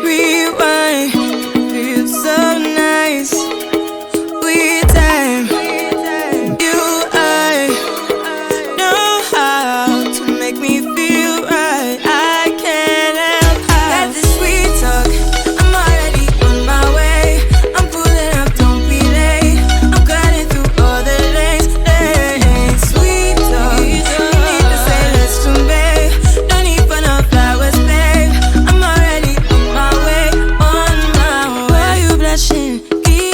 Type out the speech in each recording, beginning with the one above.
rewind, feels so nice. We time, you I know how to make me feel right. I can't help that this sweet talk. I'm already on my way. I'm pulling up, don't be late. I'm cutting through all the lanes. Sweet talk, you need to say less to me. No need for no flowers, babe. I'm already on my way, on my way. Why you blushing?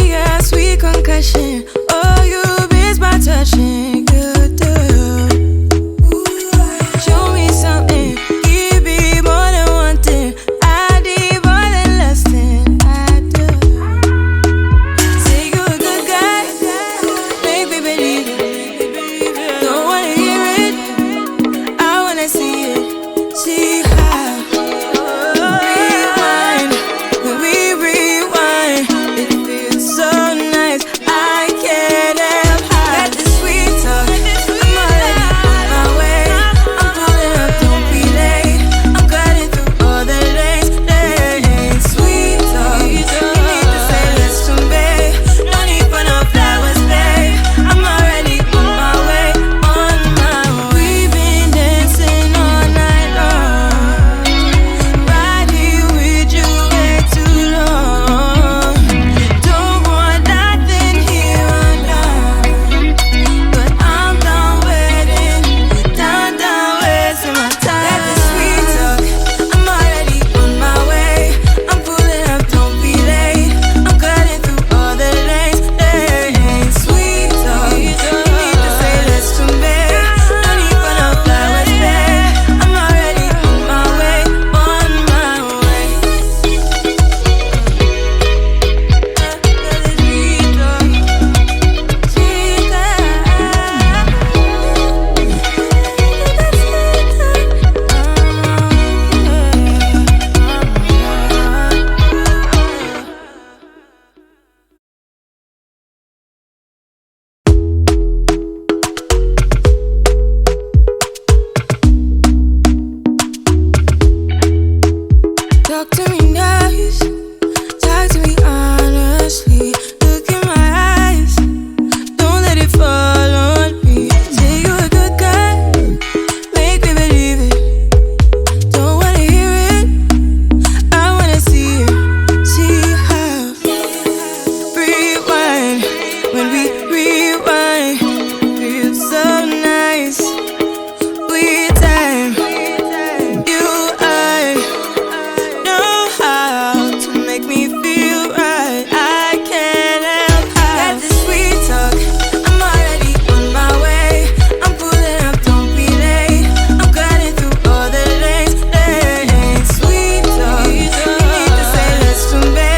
Yeah, sweet concussion. Oh, you miss my touching. Good girl. Show me something. Give me more than one thing. I need more than less than I do. Say you're a good guy. Make me believe it. Don't wanna hear it. I wanna see it. See how. Rewind. When we rewind, it feels so nice. I can't help that this sweet talk. I'm already on my way. I'm pulling up, don't be late. I'm cutting through all the lanes. Sweet talk, you need to say less to me. No need for no flowers, babe. I'm already on my way, on my way. We've been dancing all night long, right here with you way too long. Don't want nothing here or now, but I'm done waiting, done wasting my time. That this sweet talk, I'm already on my way. I'm pulling up, don't be late. I'm cutting through all the lanes. Sweet talk, you need to say less to me. No need for no flowers, babe. I'm already on my way, on my way. Talk to me nice, talk to me honestly. Look in my eyes, don't let it fall on me. Say you're a good guy, make me believe it. Don't wanna hear it, I wanna see it. See how. Rewind, when we rewind, feels so nice. We time, you I know how to make me feel right. I can't help that this sweet talk. I'm already on my way. I'm pulling up, don't be late. I'm cutting through all the lanes. Sweet talk, you need to say less to me.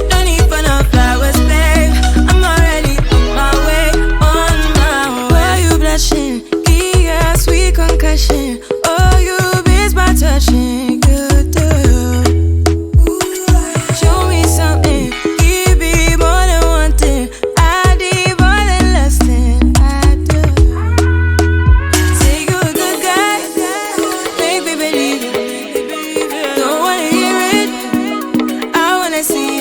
No need for no flowers, babe. I'm already on my way, on my way. Why you blushing? Yeah, sweet concussion. Oh, you miss my touching. Good girl. Show me something. Give me more than one thing. I need more than less than I do. Say you're a good guy. Make me believe it. Don't wanna hear it. I wanna see